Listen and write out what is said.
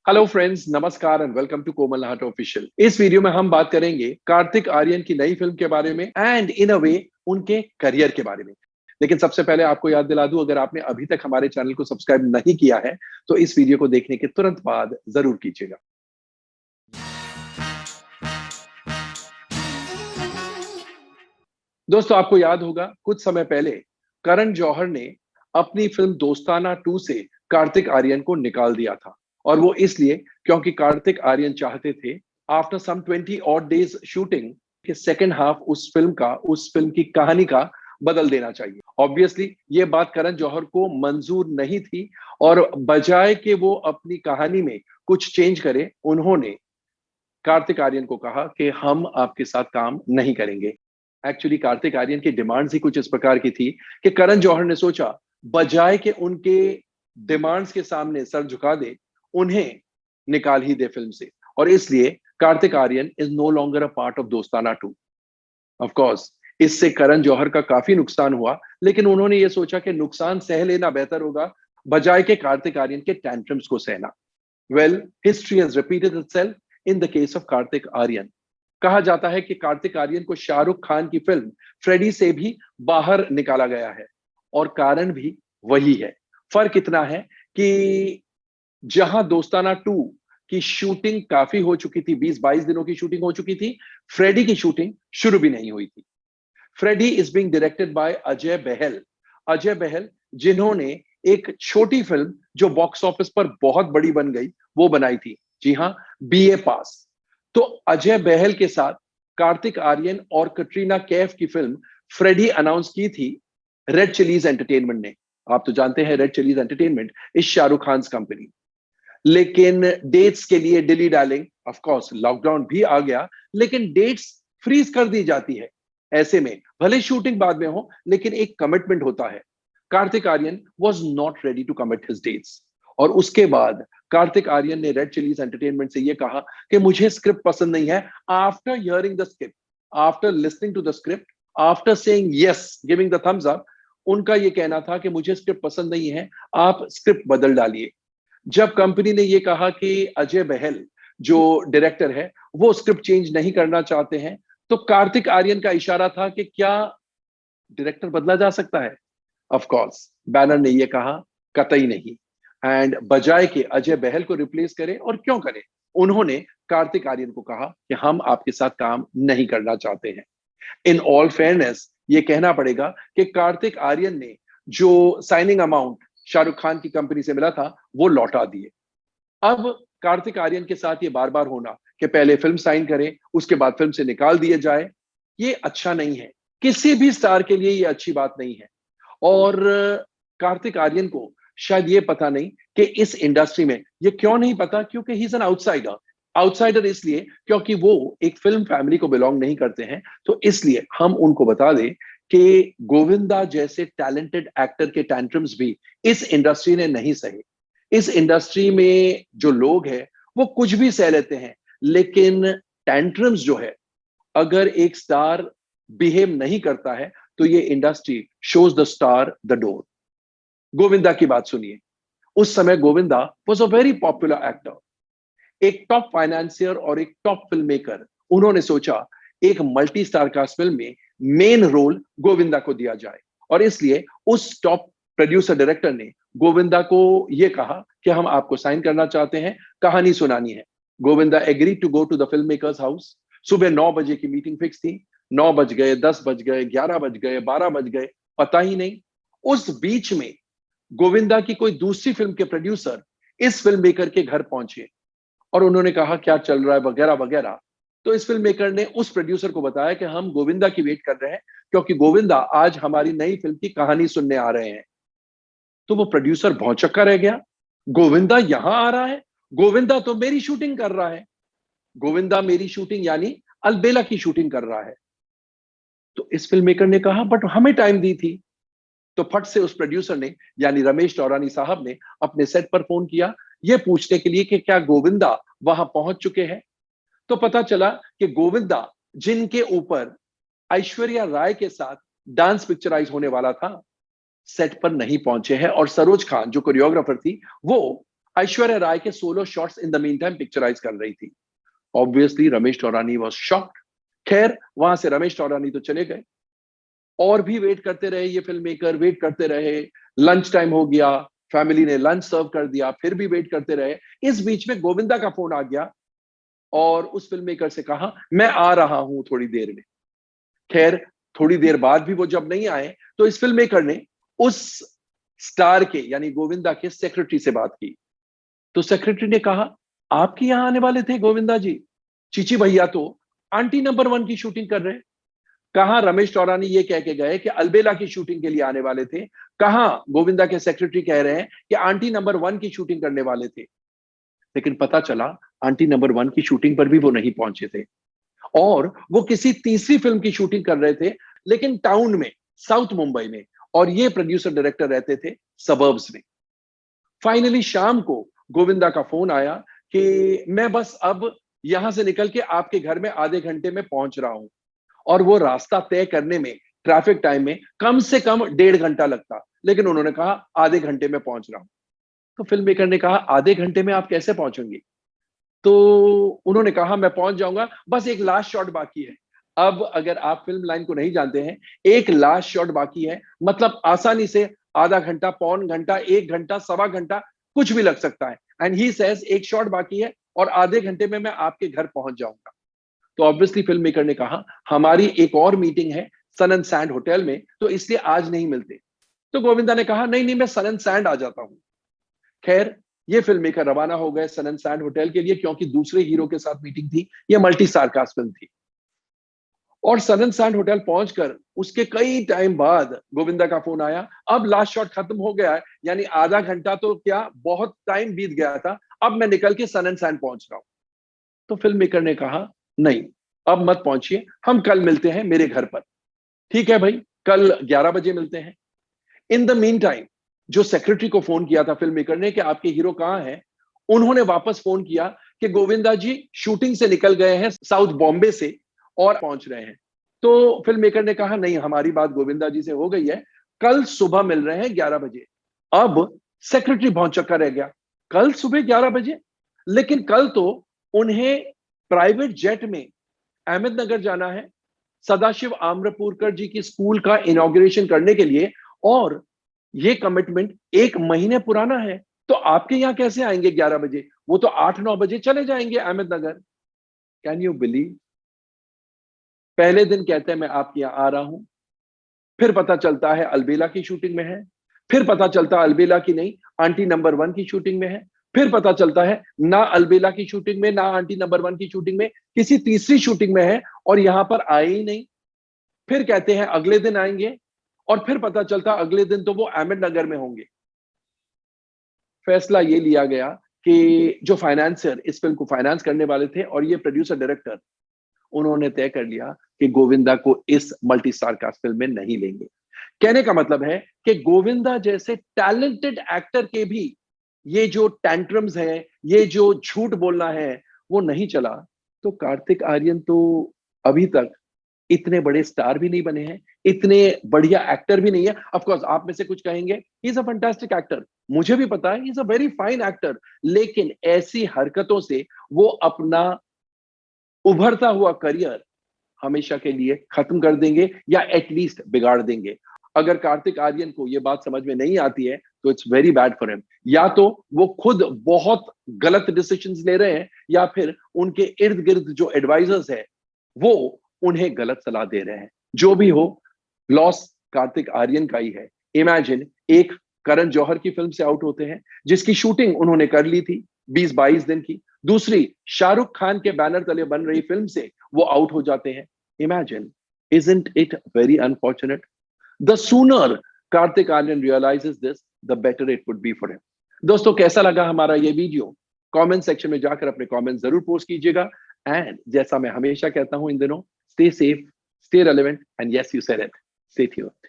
Hello friends, नमस्कार and welcome to Komal Nahata official. इस video में हम बात करेंगे कार्तिक आर्यन की नई फिल्म के बारे में एंड इन अ वे उनके करियर के बारे में। लेकिन सबसे पहले आपको याद दिला दूं, अगर आपने अभी तक हमारे चैनल को सब्सक्राइब नहीं किया है तो इस वीडियो को देखने के तुरंत बाद जरूर कीजिएगा। दोस्तों, आपको याद होगा कुछ समय पहले करण जौहर ने अपनी फिल्म दोस्ताना 2 से कार्तिक आर्यन को निकाल दिया था। और वो इसलिए क्योंकि कार्तिक आर्यन चाहते थे after some 20 odd days shooting के सेकेंड हाफ उस फिल्म की कहानी का बदल देना चाहिए। ऑब्वियसली ये बात करण जौहर को मंजूर नहीं थी और बजाय कि वो अपनी कहानी में कुछ चेंज करे, उन्होंने कार्तिक आर्यन को कहा कि हम आपके साथ काम नहीं करेंगे। एक्चुअली कार्तिक आर्यन की डिमांड्स ही कुछ इस प्रकार की थी कि करण जौहर ने सोचा बजाय के उनके डिमांड्स के सामने सर झुका दे, उन्हें निकाल ही दे फिल्म से। और इसलिए Kartik Aaryan is no longer a part of Dostana 2। Of course इससे करण जौहर का काफी नुकसान हुआ, लेकिन उन्होंने ये सोचा कि नुकसान सह लेना बेहतर होगा बजाय के कार्तिक आर्यन के टैंट्रम्स को सहना। Well, history has repeated itself in the case of Kartik Aaryan. कहा जाता है कि कार्तिक आर्यन को शाहरुख खान की फिल्म फ्रेडी से भी बाहर निकाला गया है और कारण भी वही है। फर्क इतना है कि जहां दोस्ताना 2 की शूटिंग काफी हो चुकी थी, 20-22 दिनों की शूटिंग हो चुकी थी, फ्रेडी की शूटिंग शुरू भी नहीं हुई थी। Freddy is being directed by Ajay Bahl. Ajay Bahl जिन्होंने एक छोटी फिल्म जो बॉक्स ऑफिस पर बहुत बड़ी बन गई वो बनाई थी, जी हां, बीए पास। तो अजय बहल के साथ कार्तिक आर्यन और कटरीना कैफ की फिल्म फ्रेडी अनाउंस की थी रेड चिलीज एंटरटेनमेंट ने। आप तो जानते हैं red chillies entertainment is Shahrukh Khan company. लेकिन डेट्स के लिए डिली डार्लिंग, ऑफ कोर्स लॉकडाउन भी आ गया, लेकिन डेट्स फ्रीज कर दी जाती है। ऐसे में भले शूटिंग बाद में हो, लेकिन एक कमिटमेंट होता है। Kartik Aaryan was not ready to commit his dates. और उसके बाद कार्तिक आर्यन ने रेड चिलीज एंटरटेनमेंट से यह कहा कि मुझे स्क्रिप्ट पसंद नहीं है। After hearing the script, after listening to the script, after saying yes, giving the thumbs up, उनका यह कहना था कि मुझे स्क्रिप्ट पसंद नहीं है, आप स्क्रिप्ट बदल डालिए। जब कंपनी ने यह कहा कि अजय बहल जो डायरेक्टर है वो स्क्रिप्ट चेंज नहीं करना चाहते हैं, तो कार्तिक आर्यन का इशारा था कि क्या डायरेक्टर बदला जा सकता है? ऑफ कोर्स बैनर ने यह कहा कतई नहीं। एंड बजाय के अजय बहल को रिप्लेस करें, और क्यों करें, उन्होंने कार्तिक आर्यन को कहा कि हम आपके साथ काम नहीं करना चाहते हैं। इन ऑल फेयरनेस ये कहना पड़ेगा कि कार्तिक आर्यन ने जो साइनिंग अमाउंट शाहरुख खान की कंपनी से मिला था वो लौटा दिए। अब कार्तिक आर्यन के साथ ये बार बार होना कि पहले फिल्म साइन करें उसके बाद फिल्म से निकाल दिए जाए, ये अच्छा नहीं है। किसी भी स्टार के लिए ये अच्छी बात नहीं है। और कार्तिक आर्यन को शायद ये पता नहीं कि इस इंडस्ट्री में, ये क्यों नहीं पता, क्योंकि he is an outsider. Outsider इसलिए क्योंकि वो एक फिल्म फैमिली को बिलोंग नहीं करते हैं। तो इसलिए हम उनको बता दें कि गोविंदा जैसे टैलेंटेड एक्टर के टैंट्रम्स भी इस इंडस्ट्री ने नहीं सहे। इस इंडस्ट्री में जो लोग हैं वो कुछ भी सह लेते हैं, लेकिन टैंट्रम्स जो है, अगर एक स्टार बिहेव नहीं करता है तो ये industry shows the star the door. Govinda की बात सुनिए। उस समय Govinda was a very popular actor, एक टॉप फाइनेंसियर और एक टॉप फिल्म मेकर। उन्होंने सोचा एक मल्टी स्टार कास्ट फिल्म में मेन रोल गोविंदा को दिया जाए, और इसलिए उस टॉप प्रोड्यूसर डायरेक्टर ने गोविंदा को यह कहा कि हम आपको साइन करना चाहते हैं, कहानी सुनानी है। Govinda agree to go to the film makers house. सुबह 9 बजे की मीटिंग फिक्स थी। 9 बज गए, 10 बज गए, 11 बज गए, 12 बज गए, पता ही नहीं। उस बीच में गोविंदा की कोई दूसरी फिल्म के प्रोड्यूसर इस फिल्म मेकर के घर पहुंचे और उन्होंने कहा क्या चल रहा है वगैरह वगैरह। तो इस फिल्म मेकर ने उस प्रोड्यूसर को बताया कि हम गोविंदा की वेट कर रहे हैं क्योंकि गोविंदा आज हमारी नई फिल्म की कहानी सुनने आ रहे हैं। तो वो प्रोड्यूसर भौचक्का रह गया। गोविंदा यहां आ रहा है, गोविंदा तो मेरी शूटिंग कर रहा है, गोविंदा मेरी शूटिंग यानी अलबेला की शूटिंग कर रहा है। तो इस फिल्म मेकर ने कहा बट हमें टाइम दी थी। तो फट से उस प्रोड्यूसर ने यानी रमेश टौरानी साहब ने अपने सेट पर फोन किया यह पूछने के लिए कि क्या गोविंदा वहां पहुंच चुके हैं। तो पता चला कि गोविंदा, जिनके ऊपर ऐश्वर्या राय के साथ डांस पिक्चराइज होने वाला था, सेट पर नहीं पहुंचे हैं। और सरोज खान जो कोरियोग्राफर थी वो ऐश्वर्या राय के solo shots in the meantime picturise कर रही थी। Obviously Ramesh Taurani was shocked. खैर वहां से रमेश टौरानी तो चले गए, और भी वेट करते रहे, ये फिल्म मेकर वेट करते रहे। लंच टाइम हो गया, फैमिली ने लंच सर्व कर दिया, फिर भी वेट करते रहे। इस बीच में गोविंदा का फोन आ गया और उस फिल्म मेकर से कहा मैं आ रहा हूं थोड़ी देर में। खैर थोड़ी देर बाद भी वो जब नहीं आए तो इस फिल्म मेकर ने उस स्टार के यानी गोविंदा के सेक्रेटरी से बात की। तो सेक्रेटरी ने कहा आपके यहां आने वाले थे गोविंदा जी? चीची भैया तो आंटी नंबर 1 की शूटिंग कर रहे हैं। कहां रमेश टौरानी ये कह के गए कि अलबेला की शूटिंग के लिए आने वाले थे, कहां गोविंदा के सेक्रेटरी कह रहे हैं कि आंटी नंबर 1 की शूटिंग करने वाले थे। लेकिन पता चला आंटी नंबर 1 की शूटिंग पर भी वो नहीं पहुंचे थे, और वो किसी तीसरी फिल्म की शूटिंग कर रहे थे, लेकिन टाउन में, साउथ मुंबई में, और ये प्रोड्यूसर डायरेक्टर रहते थे सबर्ब्स में। फाइनली शाम को गोविंदा का फोन आया कि मैं बस अब यहां से निकल के आपके घर में आधे घंटे में पहुंच रहा हूं, और वो रास्ता तय करने में ट्रैफिक टाइम में कम से कम 1.5 घंटा लगता, लेकिन उन्होंने कहा आधे घंटे में पहुंच रहा हूं। तो फिल्म मेकर ने कहा आधे घंटे में आप कैसे पहुंचेंगे? तो उन्होंने कहा मैं पहुंच जाऊंगा, बस एक लास्ट शॉट बाकी है। अब अगर आप फिल्म लाइन को नहीं जानते हैं, एक लास्ट शॉट बाकी है मतलब आसानी से आधा घंटा, पौन घंटा, 1 घंटा, सवा घंटा, कुछ भी लग सकता है। एंड ही सेज एक शॉट बाकी है और आधे घंटे में मैं आपके घर पहुंच जाऊंगा। तो ऑब्वियसली फिल्म मेकर ने कहा हमारी एक और मीटिंग है सन एंड सैंड होटल में, तो इसलिए आज नहीं मिलते। तो गोविंदा ने कहा नहीं नहीं, मैं सन एंड सैंड आ जाता हूं। खैर ये फिल्म मेकर रवाना हो गए सन एंड सैंड होटल के लिए, क्योंकि दूसरे हीरो के साथ मीटिंग थी, ये मल्टी स्टार कास्ट फिल्म थी। और सन एंड सैंड होटल पहुंचकर उसके कई टाइम बाद गोविंदा का फोन आया, अब लास्ट शॉट खत्म हो गया है, यानी आधा घंटा तो क्या बहुत टाइम बीत गया था, अब मैं निकल के सन एंड सैंड पहुंच रहा हूं। तो फिल्म मेकर ने कहा नहीं, अब मत पहुंचिए, हम कल मिलते हैं मेरे घर पर। ठीक है भाई, कल 11 बजे मिलते हैं। इन द मीन टाइम जो सेक्रेटरी को फोन किया था फिल्म मेकर ने कि आपके हीरो कहां हैं, उन्होंने वापस फोन किया कि गोविंदा जी शूटिंग से निकल गए हैं साउथ बॉम्बे से और पहुंच रहे हैं। तो फिल्म मेकर ने कहा नहीं, हमारी बात गोविंदा जी से हो गई है, कल सुबह मिल रहे हैं 11 बजे। अब सेक्रेटरी भौंचक्का रह गया, कल सुबह 11 बजे? लेकिन कल तो उन्हें प्राइवेट जेट में अहमदनगर जाना है, सदाशिव आम्रपुरकर जी की स्कूल का इनॉग्रेशन करने के लिए, और ये कमिटमेंट 1 महीने पुराना है। तो आपके यहां कैसे आएंगे 11 बजे? वो तो 8-9 बजे चले जाएंगे अहमदनगर। Can you believe? पहले दिन कहते हैं मैं आपके यहां आ रहा हूं, फिर पता चलता है अलबेला की शूटिंग में है, फिर पता चलता है अलबेला की नहीं, आंटी नंबर 1 की शूटिंग में है, फिर पता चलता है ना अलबेला की शूटिंग में, ना आंटी नंबर 1 की शूटिंग में, किसी तीसरी शूटिंग में है और यहां पर आए ही नहीं। फिर कहते हैं अगले दिन आएंगे, और फिर पता चलता अगले दिन तो वो अहमदनगर में होंगे। फैसला ये लिया गया कि जो फाइनेंसर इस फिल्म को फाइनेंस करने वाले थे और ये प्रोड्यूसर डायरेक्टर, उन्होंने तय कर लिया कि गोविंदा को इस मल्टी स्टार कास्ट फिल्म में नहीं लेंगे। कहने का मतलब है कि गोविंदा जैसे टैलेंटेड एक्टर के भी ये जो टैंट्रम्स है, ये जो झूठ बोलना है, वो नहीं चला। तो कार्तिक आर्यन तो अभी तक इतने बड़े स्टार भी नहीं बने हैं, इतने बढ़िया एक्टर भी नहीं है। ऑफ कोर्स आप में से कुछ कहेंगे he is a fantastic actor, मुझे भी पता है he is a very fine actor, लेकिन ऐसी हरकतों से वो अपना उभरता हुआ करियर हमेशा के लिए खत्म कर देंगे या एटलीस्ट बिगाड़ देंगे। अगर कार्तिक आर्यन को यह बात समझ में नहीं आती है तो it's very bad for him. या तो वो खुद बहुत गलत डिसीजंस ले रहे हैं, या फिर उनके इर्द गिर्द जो एडवाइजर्स है वो उन्हें गलत सलाह दे रहे हैं। जो भी हो, लॉस कार्तिक आर्यन का ही है। इमेजिन, एक करण जौहर की फिल्म से आउट होते हैं जिसकी शूटिंग उन्होंने कर ली थी 20-22 दिन की, दूसरी शाहरुख खान के बैनर तले बन रही फिल्म से वो आउट हो जाते हैं। Imagine, isn't it very unfortunate? The sooner Kartik Aaryan realizes this, the better it would be for him. दोस्तों कैसा लगा हमारा ये वीडियो? कमेंट सेक्शन में जाकर अपने कमेंट जरूर पोस्ट कीजिएगा। एंड जैसा मैं हमेशा कहता हूं इन दिनों, stay safe, stay relevant, and yes, you said it, stay tuned.